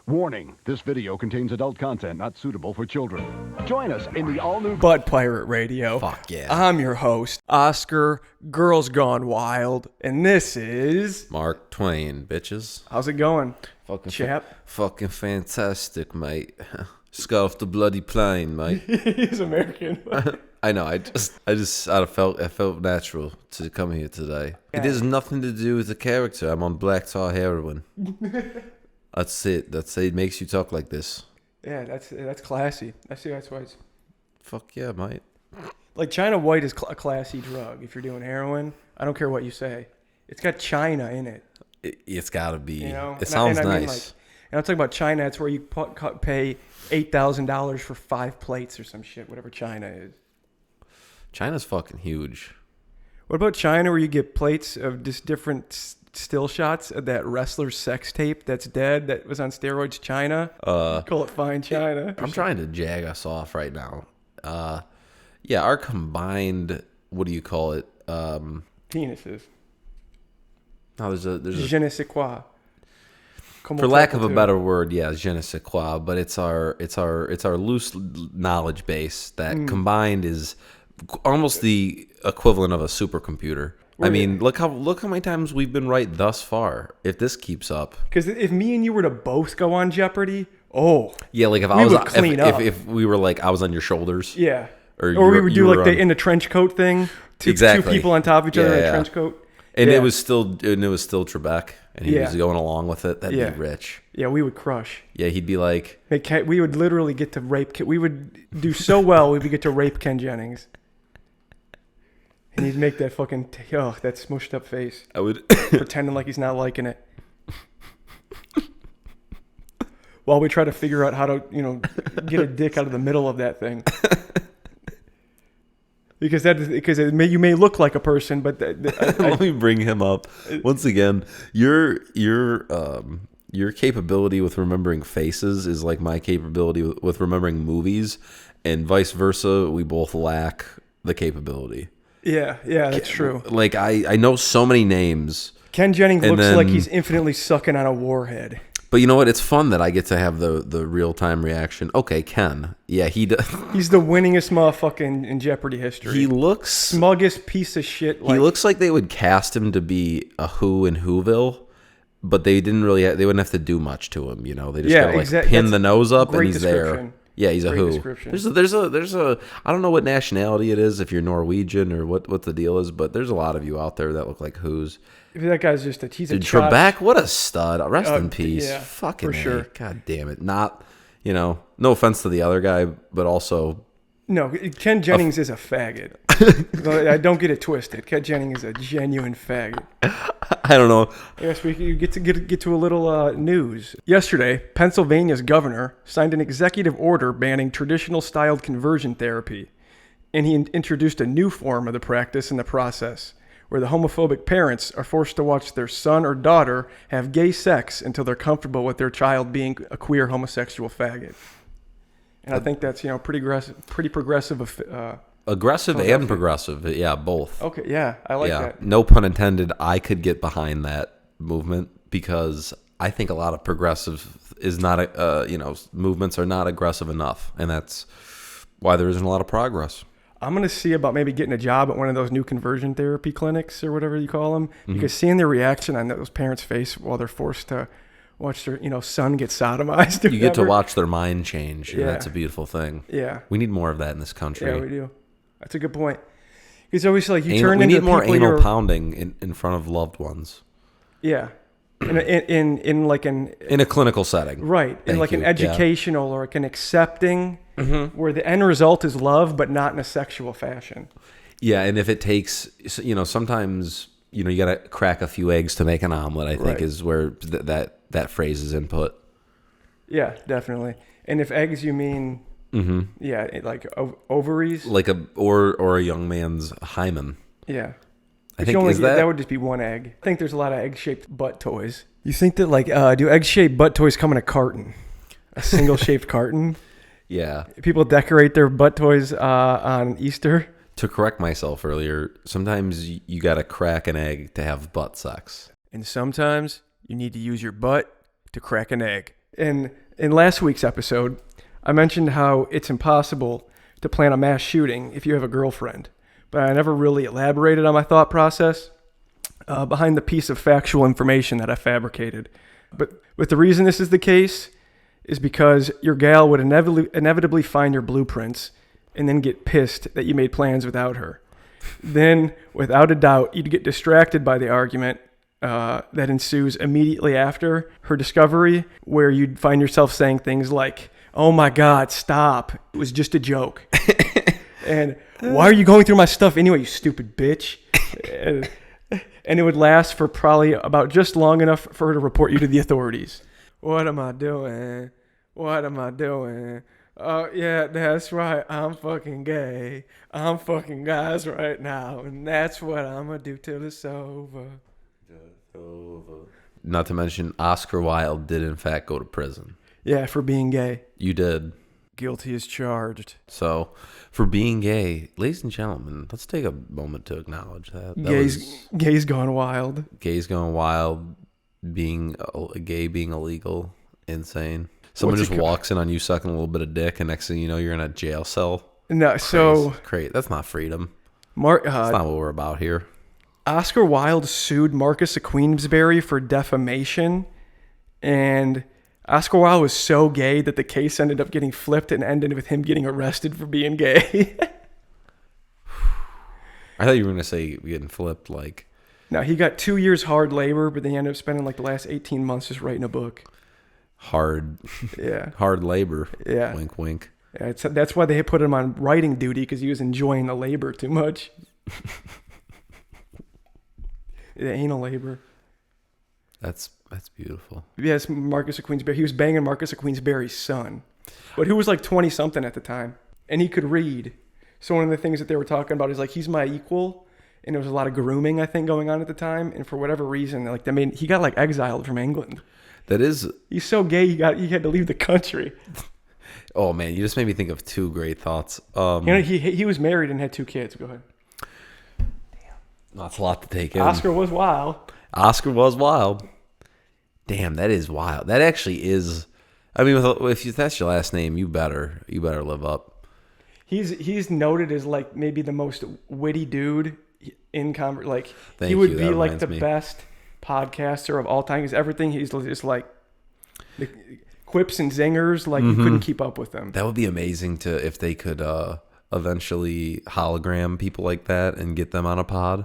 Warning, this video contains adult content not suitable for children. Join us in the all-new Bud Pirate Radio. Fuck yeah. I'm your host, Oscar, Girls Gone Wild, and this is... Mark Twain, bitches. How's it going, Fucking chap? fucking fantastic, mate. Scarf the bloody plane, mate. He's American. I know. I felt natural to come here today. Yeah. It has nothing to do with the character. I'm on black tar heroin. That's it. It makes you talk like this. Yeah, that's classy. That's why it's... Fuck yeah, mate. Like, China White is a classy drug if you're doing heroin. I don't care what you say. It's got China in it. It's gotta be. You know? It sounds I nice. mean, like, and I'm talking about China. It's where you pay $8,000 for 5 plates or some shit, whatever China is. China's fucking huge. What about China, where you get plates of just different still shots of that wrestler's sex tape that's dead that was on steroids? China. Call it Fine China. I'm trying to jag us off right now. Yeah, our combined, what do you call it? Penises. No, there's a Je ne sais quoi. for lack of a better word, yeah, je ne sais quoi, but it's our loose knowledge base that combined is almost the equivalent of a supercomputer. I mean, look how many times we've been right thus far. If this keeps up, because if me and you were to both go on Jeopardy, oh yeah, like if we would clean up. If we were like I was on your shoulders, yeah, or we would do like in the trench coat thing, two people on top of each other in a trench coat. And it was still Trebek, and he was going along with it. That'd be rich. Yeah, we would crush. Yeah, he'd be like, we would literally get to rape. We would do so well. We would get to rape Ken Jennings, and he'd make that fucking that smushed up face. I would pretending like he's not liking it. While we try to figure out how to, get a dick out of the middle of that thing. Because you may look like a person, but let me bring him up once again. Your capability with remembering faces is like my capability with remembering movies, and vice versa. We both lack the capability. Yeah, that's true. Like I know so many names. Ken Jennings looks like he's infinitely sucking on a warhead. But you know what? It's fun that I get to have the real-time reaction. Okay, Ken. Yeah, he does. He's the winningest motherfucker in Jeopardy history. He looks... Smuggest piece of shit. He looks like they would cast him to be a Who in Whoville, but they didn't really... they wouldn't have to do much to him, They just gotta pin the nose up and he's there. Yeah, he's a Who. There's a... I don't know what nationality it is, if you're Norwegian or what the deal is, but there's a lot of you out there that look like Who's. That guy's just he's a Trebek, what a stud. Rest in peace. Yeah, fucking for sure. God damn it. Not, no offense to the other guy, but also... No, Ken Jennings is a faggot. I don't get it twisted. Ken Jennings is a genuine faggot. I don't know. Yes, we get to a little news. Yesterday, Pennsylvania's governor signed an executive order banning traditional-styled conversion therapy, and he introduced a new form of the practice in the process, where the homophobic parents are forced to watch their son or daughter have gay sex until they're comfortable with their child being a queer homosexual faggot. And I think that's pretty progressive. Aggressive and progressive, yeah, both. Okay, yeah, I like that. No pun intended. I could get behind that movement because I think a lot of progressive is not, movements are not aggressive enough, and that's why there isn't a lot of progress. I'm going to see about maybe getting a job at one of those new conversion therapy clinics or whatever you call them, because seeing their reaction on those parents' face while they're forced to watch their, son get sodomized. You get to watch their mind change, and that's a beautiful thing. Yeah. We need more of that in this country. Yeah, we do. That's a good point. It's always like we need more anal pounding in front of loved ones. Yeah. In a clinical setting. Right. In an educational or an accepting, where the end result is love, but not in a sexual fashion. Yeah, and if it takes, sometimes, you got to crack a few eggs to make an omelet, I think is where that phrase is input. Yeah, definitely. And if eggs you mean, like ovaries? Like or a young man's hymen. Yeah. I think that would just be one egg. I think there's a lot of egg-shaped butt toys. You think that do egg-shaped butt toys come in a carton? A single-shaped carton? Yeah. People decorate their butt toys on Easter. To correct myself earlier, sometimes you got to crack an egg to have butt sex. And sometimes you need to use your butt to crack an egg. In last week's episode, I mentioned how it's impossible to plan a mass shooting if you have a girlfriend, but I never really elaborated on my thought process behind the piece of factual information that I fabricated. But the reason this is the case is because your gal would inevitably find your blueprints and then get pissed that you made plans without her. Then, without a doubt, you'd get distracted by the argument that ensues immediately after her discovery, where you'd find yourself saying things like, "Oh my God, stop. It was just a joke." And, "Why are you going through my stuff anyway, you stupid bitch?" And it would last for probably about just long enough for her to report you to the authorities. "What am I doing? What am I doing? Oh, yeah, that's right. I'm fucking gay. I'm fucking guys right now. And that's what I'm going to do till it's over." Not to mention, Oscar Wilde did in fact go to prison. Yeah, for being gay. You did. Guilty as charged. So, for being gay, ladies and gentlemen, let's take a moment to acknowledge that. Gay's gone wild. Gay's gone wild. Being illegal. Insane. Someone just walks in on you sucking a little bit of dick, and next thing you know, you're in a jail cell. No, so... Crazy. That's not freedom. That's not what we're about here. Oscar Wilde sued Marcus of Queensberry for defamation, and Oscar Wilde was so gay that the case ended up getting flipped and ended with him getting arrested for being gay. I thought you were going to say getting flipped, like... No, he got 2 years hard labor, but then he ended up spending like the last 18 months just writing a book. Hard labor. Yeah. Wink, wink. Yeah, that's why they put him on writing duty, because he was enjoying the labor too much. The anal labor. That's beautiful. Yes, Marcus of Queensberry. He was banging Marcus of Queensberry's son, but who was like 20-something at the time, and he could read. So one of the things that they were talking about is like, he's my equal, and there was a lot of grooming, I think, going on at the time, and for whatever reason, like he got like exiled from England. That is... He's so gay, he had to leave the country. Oh man, you just made me think of two great thoughts. He was married and had 2 kids. Go ahead. That's a lot to take in. Oscar was wild. Damn, that is wild. That actually is. I mean, if that's your last name, you better live up. He's noted as like maybe the most witty dude in like. He would be like the best podcaster of all time, because everything he's just like the quips and zingers, like you couldn't keep up with them. That would be amazing if they could eventually hologram people like that and get them on a pod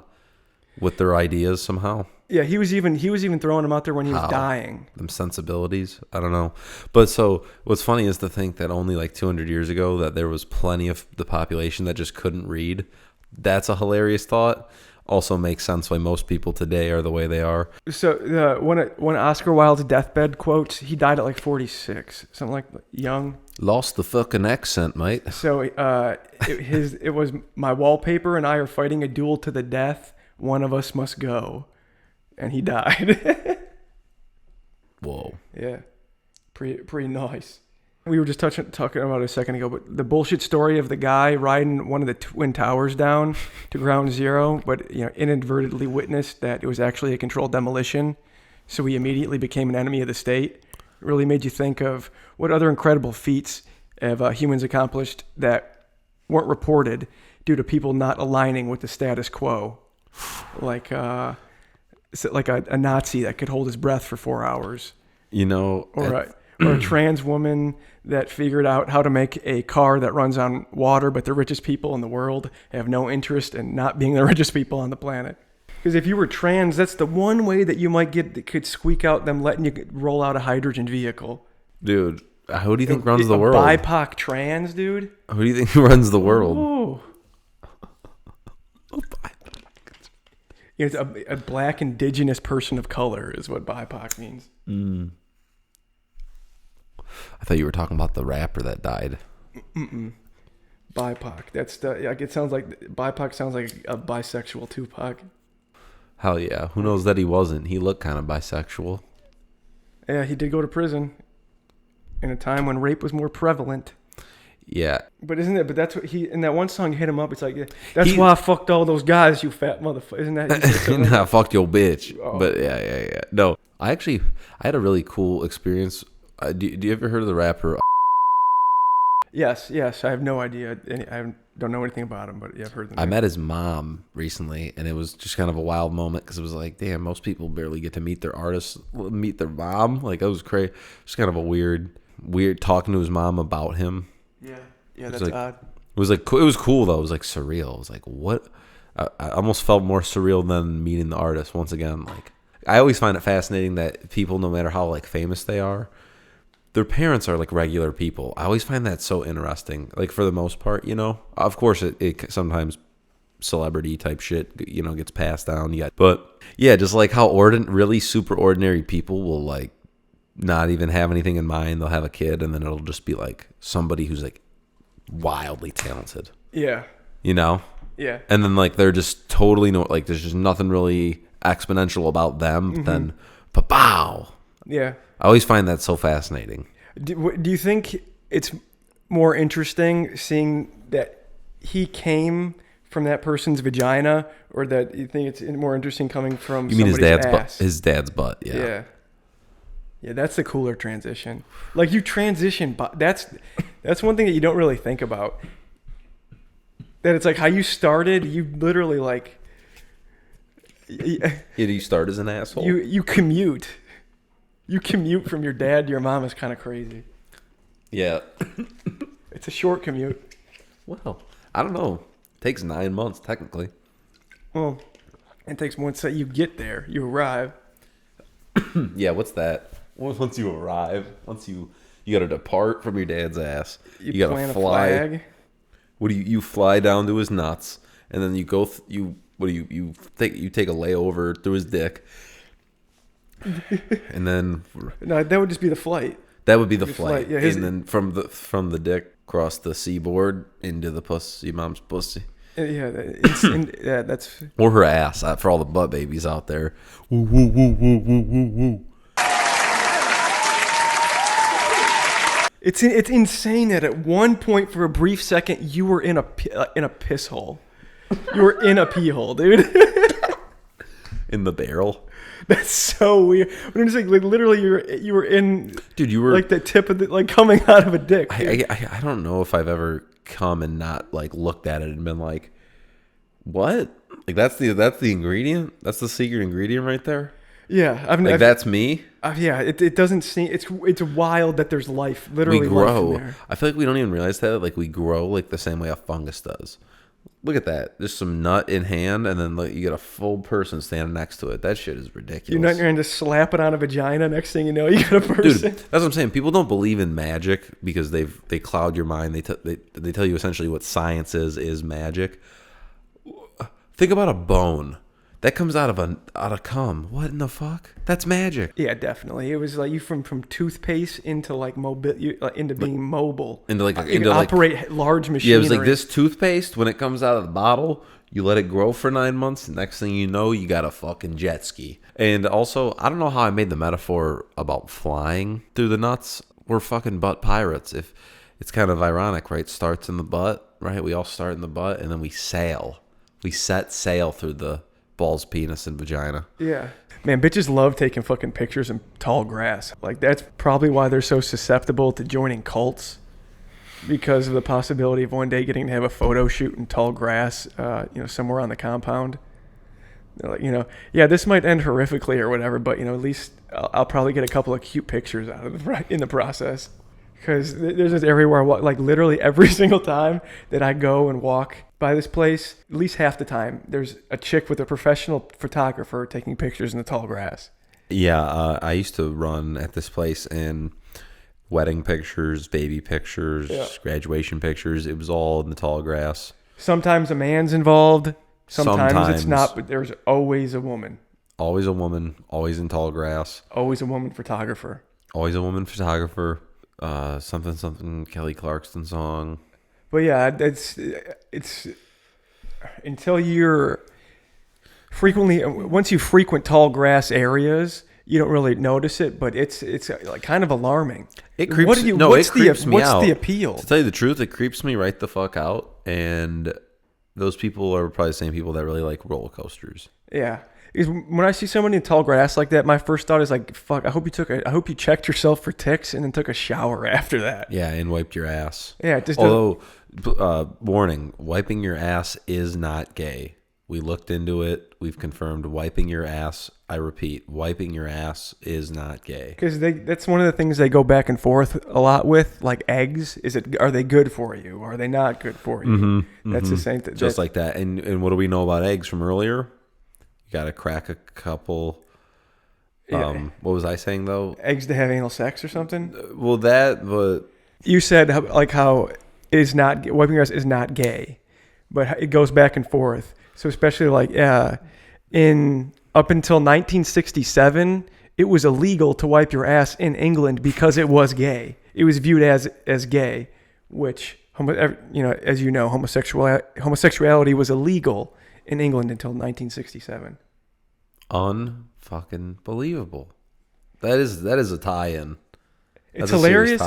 with their ideas somehow. Yeah, he was even throwing them out there when he was dying. Them sensibilities, I don't know. But so what's funny is to think that only like 200 years ago that there was plenty of the population that just couldn't read. That's a hilarious thought. Also makes sense why most people today are the way they are. So one Oscar Wilde's deathbed quotes, he died at like 46, something like young. Lost the fucking accent, mate. So it was, "My wallpaper and I are fighting a duel to the death. One of us must go." And he died. Whoa. Yeah. Pretty nice. We were just talking about it a second ago, but the bullshit story of the guy riding one of the Twin Towers down to ground zero, but inadvertently witnessed that it was actually a controlled demolition, so he immediately became an enemy of the state. It really made you think of what other incredible feats have humans accomplished that weren't reported due to people not aligning with the status quo. Like a Nazi that could hold his breath for 4 hours. Or a trans woman that figured out how to make a car that runs on water, but the richest people in the world have no interest in not being the richest people on the planet. Because if you were trans, that's the one way that you might get that could squeak out them letting you roll out a hydrogen vehicle. Dude, who do you think runs the world? BIPOC trans, dude? Who do you think runs the world? Oh. It's a black indigenous person of color is what BIPOC means. I thought you were talking about the rapper that died. BIPOC. It sounds like BIPOC sounds like a bisexual Tupac. Hell yeah. Who knows that he wasn't? He looked kind of bisexual. Yeah, he did go to prison in a time when rape was more prevalent. Yeah. But isn't it? But that's what he, in that one song, hit him up. It's like, that's why I fucked all those guys, you fat motherfucker. Isn't that? Nah, fucked your bitch. Oh. But yeah. No, I had a really cool experience. Do you ever heard of the rapper? Yes. I have no idea. I don't know anything about him, but yeah, I've heard the name. I met his mom recently, and it was just kind of a wild moment because it was like, damn, most people barely get to meet their artists, meet their mom. Like, that was crazy. Just kind of a weird talking to his mom about him. Yeah, that's like, odd. It was cool though. It was like surreal. It was like, what? I almost felt more surreal than meeting the artist once again. Like, I always find it fascinating that people, no matter how like famous they are, their parents are like regular people. I always find that so interesting. Like, for the most part, you know, of course it sometimes celebrity type shit, you know, gets passed down yet. But yeah, just like how really super ordinary people will like not even have anything in mind. They'll have a kid and then it'll just be like somebody who's like wildly talented. Yeah. You know? Yeah. And then like they're just totally like there's just nothing really exponential about them. Mm-hmm. Then pow. Yeah. I always find that so fascinating. Do you think it's more interesting seeing that he came from that person's vagina, or that you think it's more interesting coming from somebody's ass? His dad's butt. Yeah. Yeah, that's the cooler transition. Like, you transition, but that's one thing that you don't really think about. That it's like how you started. You literally like. You start as an asshole. You commute. You commute from your dad to your mom is kind of crazy. Yeah. It's a short commute. Well, I don't know. It takes 9 months, technically. Well, it takes once that you get there, you arrive. Yeah, what's that? Once you arrive, once you got to depart from your dad's ass. You got to fly. A flag. What do you fly down to his nuts, and then you go. You take a layover through his dick. And then no, that would just be the flight. That would be the flight. Yeah, and then from the dick across the seaboard into the pussy, mom's pussy. Yeah, that's or her ass for all the butt babies out there. Woo woo woo woo woo woo woo. It's insane that at one point for a brief second you were in a piss hole. You were in a pee hole, dude. In the barrel. That's so weird. When it's like literally you were in, dude, you were like the tip of the, like coming out of a dick. I don't know if I've ever come and not like looked at it and been like, what? Like that's the ingredient? That's the secret ingredient right there? Yeah, that's me. Yeah, it doesn't seem it's wild that there's life. Literally, we grow. Life in there. I feel like we don't even realize that. Like we grow like the same way a fungus does. Look at that. Just some nut in hand, and then like, you get a full person standing next to it. That shit is ridiculous. You're not going to slap it on a vagina. Next thing you know, you got a person. Dude, that's what I'm saying. People don't believe in magic because they cloud your mind. They tell you essentially what science is magic. Think about a bone that comes out of cum. What in the fuck? That's magic. Yeah, definitely. It was like you from toothpaste into like into being mobile. Into operate large machinery. Yeah, it was like this toothpaste. When it comes out of the bottle, you let it grow for 9 months. Next thing you know, you got a fucking jet ski. And also, I don't know how I made the metaphor about flying through the nuts. We're fucking butt pirates. If it's kind of ironic, right? Starts in the butt, right? We all start in the butt, and then we sail. We set sail through the balls, penis, and vagina. Yeah. Man, bitches love taking fucking pictures in tall grass. Like, that's probably why they're so susceptible to joining cults. Because of the possibility of one day getting to have a photo shoot in tall grass, somewhere on the compound. They're like, yeah, this might end horrifically or whatever, but, at least I'll probably get a couple of cute pictures out of it in the process. Because there's just everywhere, like literally every single time that I go and walk by this place, at least half the time, there's a chick with a professional photographer taking pictures in the tall grass. Yeah, I used to run at this place, and wedding pictures, baby pictures, graduation pictures, it was all in the tall grass. Sometimes a man's involved, sometimes it's not, but there's always a woman. Always a woman, always in tall grass. Always a woman photographer. Always a woman photographer. Something Kelly Clarkson song. But yeah, it's until you're once you frequent tall grass areas, you don't really notice it, but it's like kind of alarming. It creeps me out. What's the appeal? To tell you the truth, it creeps me right the fuck out. And those people are probably the same people that really like roller coasters. Yeah. Is when I see somebody in tall grass like that, my first thought is like, fuck, I hope you checked yourself for ticks and then took a shower after that. Yeah, and wiped your ass. Yeah, just although warning, wiping your ass is not gay. We looked into it. We've confirmed wiping your ass. I repeat, wiping your ass is not gay. Because that's one of the things they go back and forth a lot with, like eggs. Are they good for you? Are they not good for you? That's the same thing. Just like that. And what do we know about eggs from earlier? You got to crack a couple. What was I saying though? Eggs to have anal sex or something. Well, but you said how wiping your ass is not gay, but it goes back and forth. So especially like up until 1967, it was illegal to wipe your ass in England because it was gay. It was viewed as gay, which as you know, homosexuality was illegal in England until 1967. Unfucking believable. That is a tie-in. It's hilarious.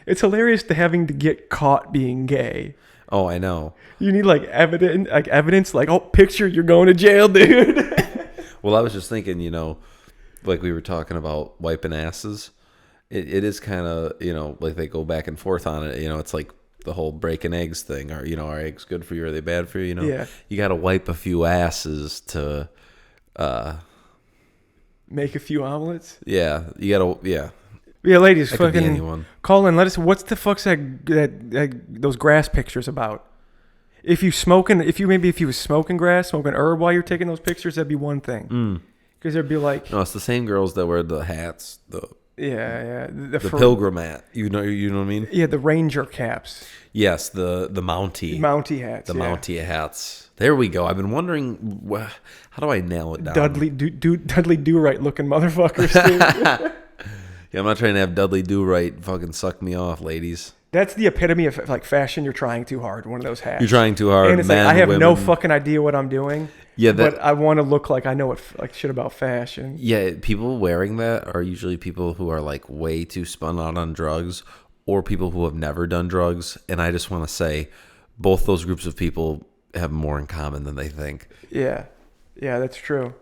It's hilarious to having to get caught being gay. Oh, I know. You need evidence, like, oh, picture you're going to jail, dude. Well, I was just thinking, like we were talking about wiping asses. It is kind of, like they go back and forth on it. It's like the whole breaking eggs thing. Are eggs good for you? Are they bad for you? Yeah. You got to wipe a few asses to make a few omelets. Yeah, you got to. Yeah. Yeah, ladies, that fucking call in. Let us. What's the fuck's that those grass pictures about? If you was smoking grass, smoking herb while you're taking those pictures, that'd be one thing. Because there'd be like, no, it's the same girls that wear the hats. The pilgrim hat. You know what I mean? Yeah, the ranger caps. Yes, the Mountie hats. Mountie hats. There we go. I've been wondering how do I nail it down? Dudley Do-Right looking motherfuckers. Yeah, I'm not trying to have Dudley Do-Right fucking suck me off, ladies. That's the epitome of like fashion. You're trying too hard. One of those hats. You're trying too hard. And it's men, like I have women. no fucking idea what I'm doing. Yeah, but I want to look like I know shit about fashion. Yeah, people wearing that are usually people who are like way too spun out on drugs, or people who have never done drugs. And I just want to say, both those groups of people have more in common than they think. Yeah, that's true.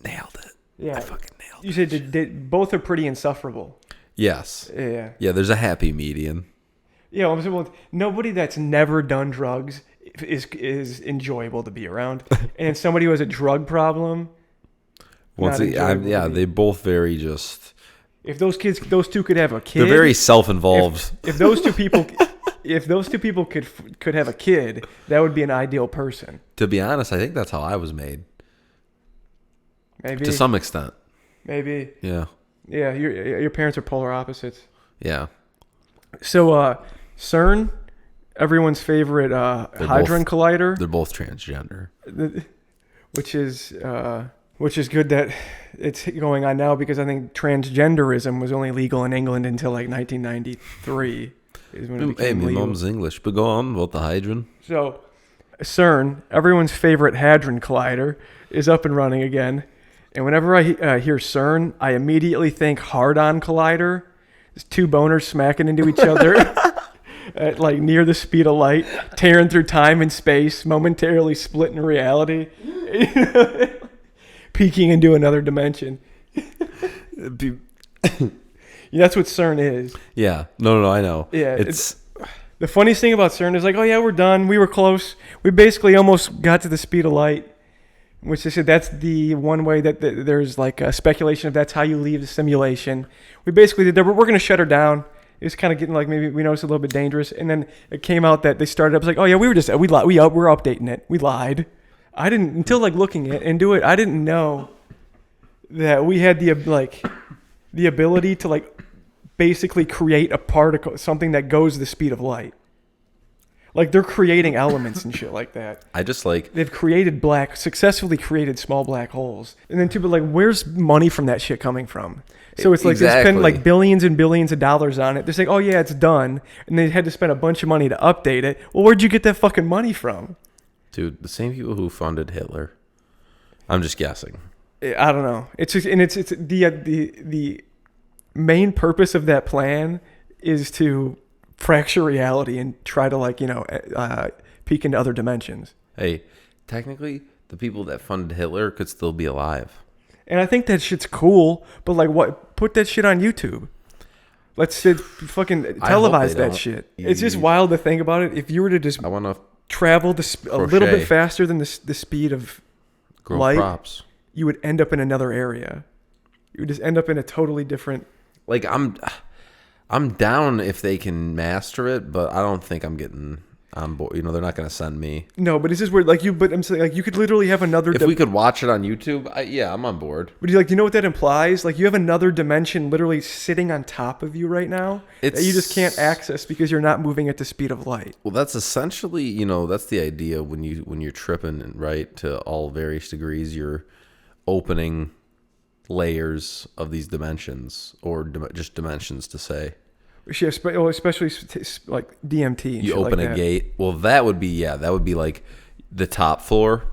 Nailed it. Yeah, I fucking nailed it. You said both are pretty insufferable. Yes. Yeah. Yeah, there's a happy median. Yeah, well, nobody that's never done drugs is enjoyable to be around, and somebody who has a drug problem. They both very just. If those two could have a kid, they're very self-involved. If those two people, could have a kid, that would be an ideal person. To be honest, I think that's how I was made. Maybe to some extent. Maybe. Yeah. Yeah, your parents are polar opposites. Yeah. So, CERN, everyone's favorite hadron collider. They're both transgender. Which is good that it's going on now, because I think transgenderism was only legal in England until like 1993. Is when it became legal. My mom's English, but go on about the hadron. So, CERN, everyone's favorite hadron collider, is up and running again. And whenever I hear CERN, I immediately think hard-on collider. There's two boners smacking into each other at like near the speed of light, tearing through time and space, momentarily splitting reality, peeking into another dimension. That's what CERN is. Yeah. No, I know. Yeah. It's the funniest thing about CERN is like, oh yeah, we're done. We were close. We basically almost got to the speed of light. Which they said that's the one way that there's like a speculation of that's how you leave the simulation. We basically did that. We're going to shut her down. It was kind of getting like, maybe we noticed a little bit dangerous. And then it came out that they started up. It's like, oh yeah, we're updating it. We lied. I didn't, until like looking into it, I didn't know that we had the ability to like basically create a particle, something that goes the speed of light. Like they're creating elements and shit like that. They've successfully created small black holes. And then too, but like, where's money from that shit coming from? So it's like They spend like billions and billions of dollars on it. They're saying, oh yeah, it's done. And they had to spend a bunch of money to update it. Well, where'd you get that fucking money from? Dude, the same people who funded Hitler. I'm just guessing. I don't know. It's just, and it's the main purpose of that plan is to fracture reality and try to peek into other dimensions. Hey, technically The people that funded Hitler could still be alive. And I think that shit's cool, but like, what? Put that shit on YouTube. Let's fucking televise that shit. It's just wild to think about it. If you were to just travel a little bit faster than the speed of light, props. You would end up in another area. You would just end up in a totally different. Like I'm down if they can master it, but I don't think I'm getting on board. You know, they're not going to send me. No, but it's just weird. Like but I'm saying, like, you could literally have another. If we could watch it on YouTube, yeah, I'm on board. But you know what that implies? Like, you have another dimension literally sitting on top of you right now that you just can't access because you're not moving at the speed of light. Well, that's essentially, that's the idea when you're tripping, right? To all various degrees, you're opening layers of these dimensions, or just dimensions to say. Yeah, especially like DMT. You open a gate. Well, that would be like the top floor,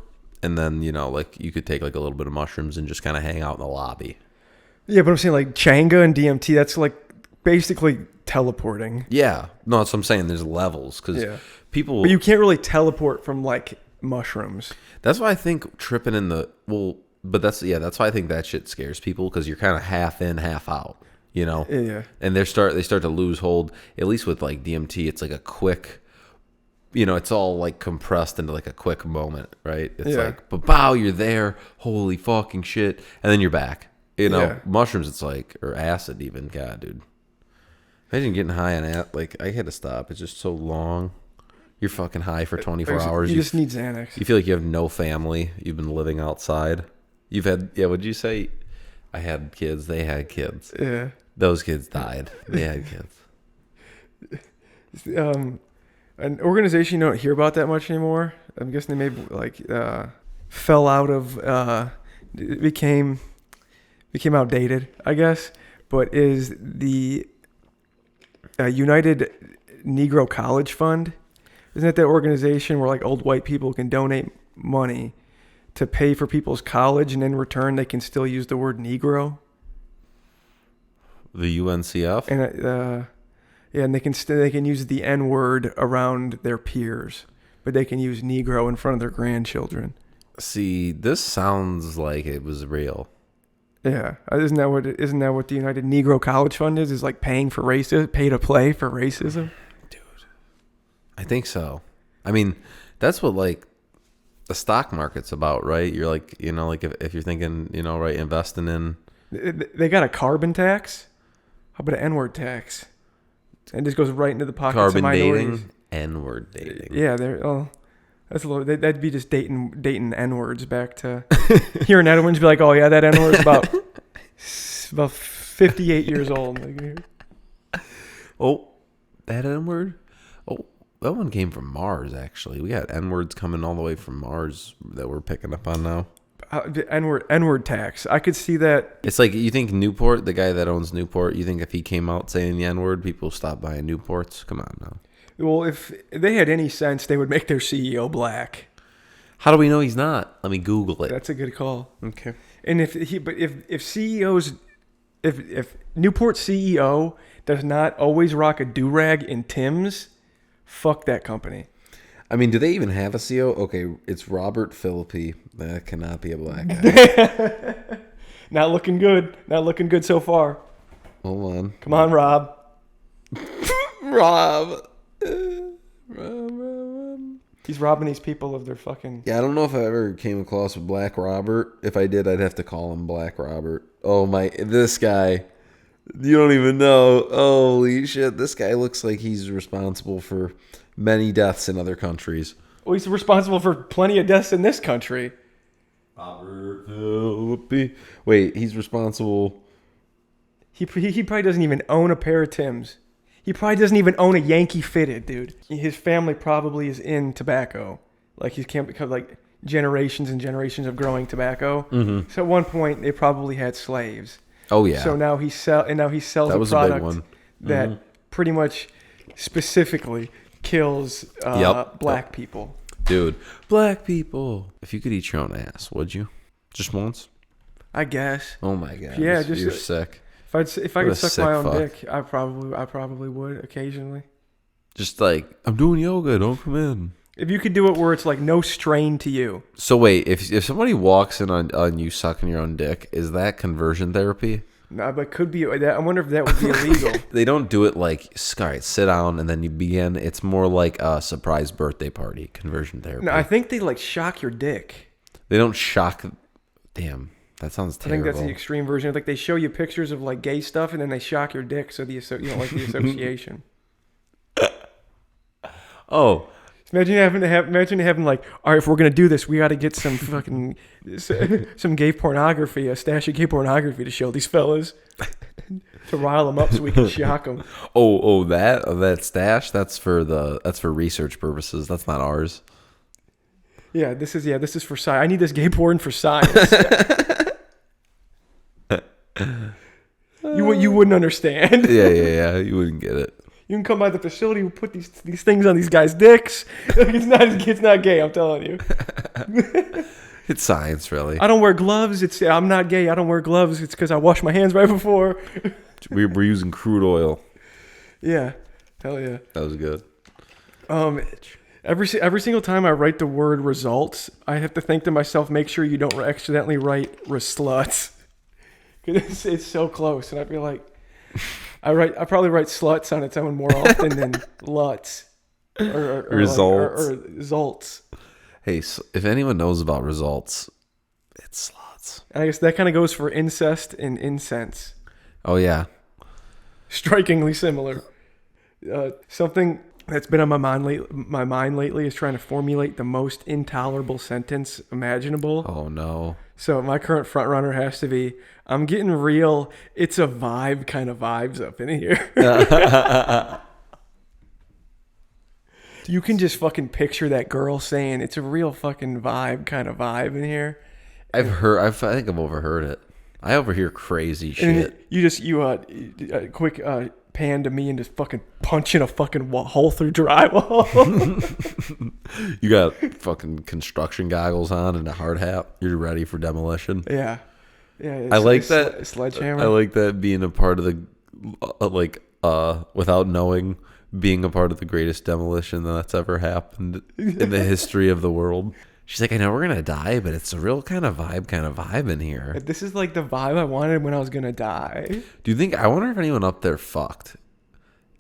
and then like you could take like a little bit of mushrooms and just kind of hang out in the lobby. Yeah, but I'm saying like Changa and DMT. That's like basically teleporting. Yeah, no, that's what I'm saying. There's levels because people. But you can't really teleport from like mushrooms. That's why I think tripping in the But that's why I think that shit scares people, because you're kind of half in, half out. Yeah. And they start to lose hold. At least with like DMT, it's like a quick, it's all like compressed into like a quick moment, right? It's like, bow, you're there, holy fucking shit, and then you're back. Mushrooms, it's like, or acid even, God, dude. Imagine getting high on that. Like, I had to stop. It's just so long. You're fucking high for 24 hours. You just need Xanax. You feel like you have no family. You've been living outside. You've had, what'd you say? I had kids. They had kids. Yeah. Those kids died. They had kids. An organization you don't hear about that much anymore. I'm guessing they maybe like fell out of, it became outdated, I guess. But is the United Negro College Fund? Isn't that organization where like old white people can donate money to pay for people's college, and in return they can still use the word Negro? The UNCF? And and they can use the N-word around their peers, but they can use Negro in front of their grandchildren. See, this sounds like it was real. Yeah, isn't that what the United Negro College Fund is? Is like paying for racism, pay to play for racism? Dude, I think so. I mean, that's what like the stock market's about, right? You're like, like if you're thinking, right, investing in. They got a carbon tax. How about an N-word tax? And just goes right into the pockets carbon of minorities. Dating, N-word dating. Yeah, that's a little. That'd be just dating N-words back to hearing Edwin's be like, oh yeah, that N-word's about 58 years old. Oh, that N-word. Oh, that one came from Mars. Actually, we got N-words coming all the way from Mars that we're picking up on now. The N-word tax. I could see that. It's like, you think Newport, the guy that owns Newport, you think if he came out saying the N-word, people stop buying Newports? Come on now. Well, if they had any sense, they would make their CEO black. How do we know he's not? Let me Google it. That's a good call. Okay. And if CEOs, if Newport CEO does not always rock a do-rag in Tim's, fuck that company. I mean, do they even have a CEO? Okay, it's Robert Philippi. That cannot be a black guy. Not looking good. Not looking good so far. Hold on. Come on, Rob. Rob. He's robbing these people of their fucking... Yeah, I don't know if I ever came across with Black Robert. If I did, I'd have to call him Black Robert. Oh my, this guy. You don't even know. Holy shit, this guy looks like he's responsible for many deaths in other countries. Well, he's responsible for plenty of deaths in this country. Robert Philippi. Wait, he's responsible. He probably doesn't even own a pair of Timbs. He probably doesn't even own a Yankee Fitted, dude. His family probably is in tobacco. Like, he can't become like generations and generations of growing tobacco. Mm-hmm. So at one point they probably had slaves. Oh yeah. So now he sells a product that pretty much specifically kills black people. Dude, black people. If you could eat your own ass, would you? Just once? I guess. Oh my god. Yeah, you're sick. If I could suck my own dick, I probably would occasionally. Just like, I'm doing yoga, don't come in. If you could do it where it's like no strain to you. So wait, if somebody walks in on you sucking your own dick, is that conversion therapy? No, but could be. I wonder if that would be illegal. They don't do it like, all right, sit down and then you begin. It's more like a surprise birthday party, conversion therapy. No, I think they like shock your dick. They don't shock. Damn, that sounds terrible. I think that's the extreme version. Like they show you pictures of like gay stuff and then they shock your dick, so the like the association. Oh. Imagine having like, all right, if we're gonna do this, we got to get some fucking some gay pornography, a stash of gay pornography to show these fellas to rile them up so we can shock them. That stash, that's for research purposes. That's not ours. Yeah, this is for science. I need this gay porn for science. You wouldn't understand. Yeah. You wouldn't get it. You can come by the facility and put these things on these guys' dicks. It's not gay, I'm telling you. It's science, really. I don't wear gloves. I'm not gay. I don't wear gloves. It's because I washed my hands right before. We're using crude oil. Yeah. Hell yeah. That was good. Every single time I write the word results, I have to think to myself, make sure you don't accidentally write sluts. Because it's so close. And I feel like... I probably write sluts on its own more often than luts or results. Hey, if anyone knows about results, it's sluts. And I guess that kind of goes for incest and incense. Oh yeah, strikingly similar. Something that's been on my mind lately is trying to formulate the most intolerable sentence imaginable. Oh no. So my current front runner has to be, I'm getting real. It's a vibe kind of vibes up in here. You can just fucking picture that girl saying it's a real fucking vibe kind of vibe in here. I think I've overheard it. I overhear crazy shit. You quick pan to me and just fucking punching a fucking hole through drywall. You got fucking construction goggles on and a hard hat. You're ready for demolition. Yeah. I like that sledgehammer. I like that being a part of the without knowing, being a part of the greatest demolition that's ever happened in the history of the world. She's like, I know we're gonna die, but it's a real kind of vibe in here. This is like the vibe I wanted when I was gonna die. Do you think? I wonder if anyone up there fucked.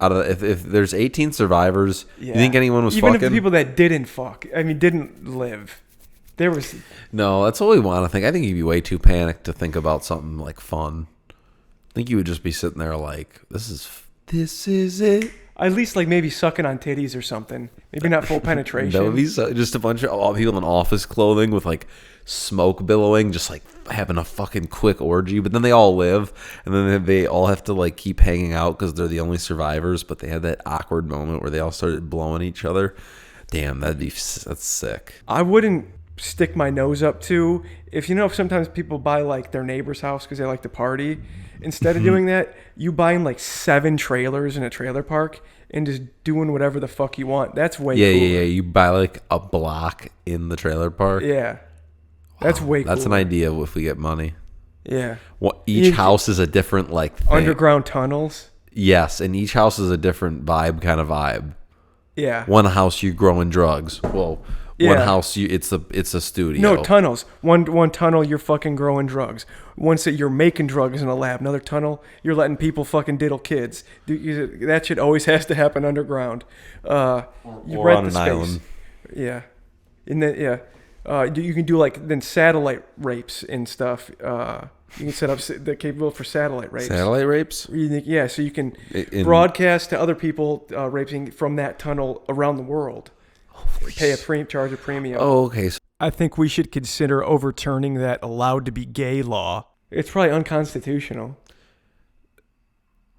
Out of if there's 18 survivors, you think anyone was even fucking? Even if the people that didn't fuck, didn't live, there was. No, that's what we want to think. I think you'd be way too panicked to think about something like fun. I think you would just be sitting there like, this is it. At least like maybe sucking on titties or something. Maybe not full penetration. That would be just a bunch of people in office clothing with like smoke billowing, just like having a fucking quick orgy. But then they all live, and then they all have to like keep hanging out because they're the only survivors. But they had that awkward moment where they all started blowing each other. Damn, that's sick. I wouldn't stick my nose up to if sometimes people buy like their neighbor's house because they like to party. Instead of doing that, you buying like 7 trailers in a trailer park and just doing whatever the fuck you want. That's way cooler. Yeah. You buy like a block in the trailer park. Yeah. That's way cooler. That's an idea if we get money. Yeah. Well, each house is a different like thing. Underground tunnels. Yes, and each house is a different vibe. Yeah. One house you're growing drugs. Whoa. Yeah. One house it's a studio. No, tunnels. One tunnel you're fucking growing drugs. One that you're making drugs in a lab. Another tunnel you're letting people fucking diddle kids. That shit always has to happen underground. Or on an island. Yeah. And then you can do like then satellite rapes and stuff. You can set up the capable for satellite rapes. Satellite rapes? Yeah, so you can broadcast to other people raping from that tunnel around the world. Charge a premium. Oh, okay. I think we should consider overturning that allowed to be gay law. It's probably unconstitutional.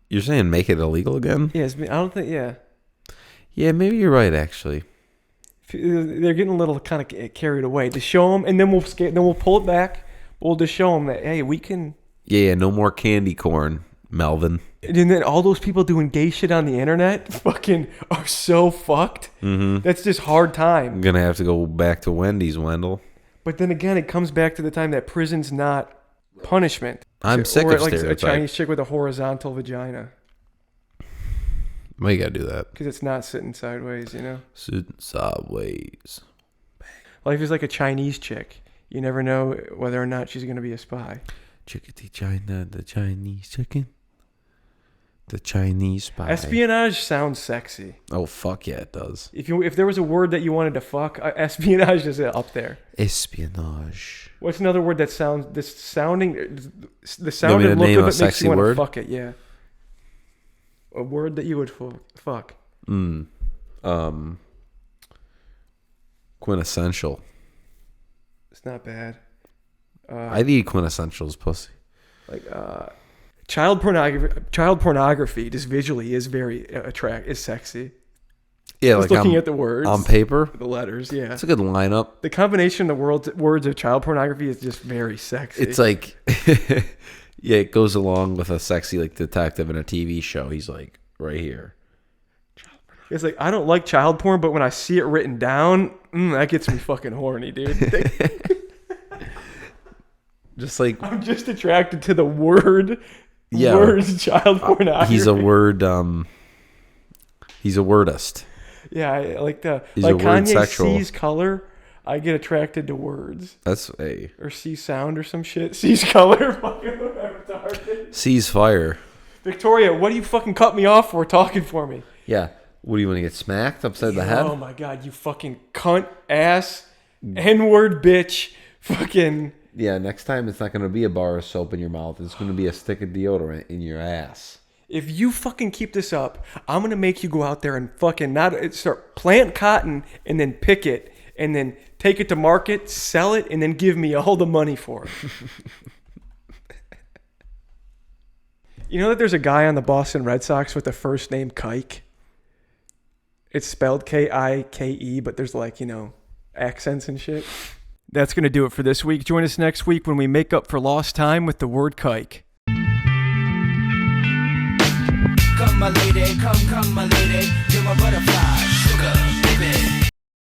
You're saying make it illegal again? Yes, I don't think. Yeah. Yeah, maybe you're right. Actually, they're getting a little kind of carried away. To show them, and then we'll pull it back. We'll just show them that hey, we can. Yeah. No more candy corn, Melvin. And then all those people doing gay shit on the internet fucking are so fucked. Mm-hmm. That's just hard time. I'm going to have to go back to Wendy's, Wendell. But then again, it comes back to the time that prison's not punishment. I'm sick of like stereotypes. A Chinese chick with a horizontal vagina. Why you gotta do that? Because it's not sitting sideways, you know? Sitting sideways. Life is like a Chinese chick. You never know whether or not she's going to be a spy. Chickadee China, the Chinese chicken. The Chinese spy. Espionage sounds sexy. Oh, fuck yeah, it does. If there was a word that you wanted to fuck, espionage is up there. Espionage. What's another word that sounds... The sound and look of it makes you want to fuck it, yeah. A word that you would fuck. Quintessential. It's not bad. I think quintessential is pussy. Like child pornography just visually is very is sexy. Yeah, just like looking at the words on paper, the letters. Yeah, it's a good lineup. The combination of the words of child pornography is just very sexy. It's like, yeah, it goes along with a sexy like detective in a TV show. He's like right here. It's like, I don't like child porn, but when I see it written down, that gets me fucking horny, dude. Just like I'm just attracted to the word. Yeah, words child pornography. He's a word. He's a wordist. Yeah, I like He's like a word Kanye sexual. sees color. I get attracted to words. That's a or sees sound or some shit. Sees color. Sees fire. Victoria, what do you fucking cut me off for talking for me? Yeah. What do you want to get smacked upside the head? Oh my god, you fucking cunt ass N-word bitch. Fucking. Yeah, next time it's not going to be a bar of soap in your mouth. It's going to be a stick of deodorant in your ass. If you fucking keep this up, I'm going to make you go out there and fucking start plant cotton and then pick it and then take it to market, sell it, and then give me all the money for it. You know that there's a guy on the Boston Red Sox with the first name Kike? It's spelled Kike, but there's like, accents and shit. That's going to do it for this week. Join us next week when we make up for lost time with the word kike. Come my lady, come my lady.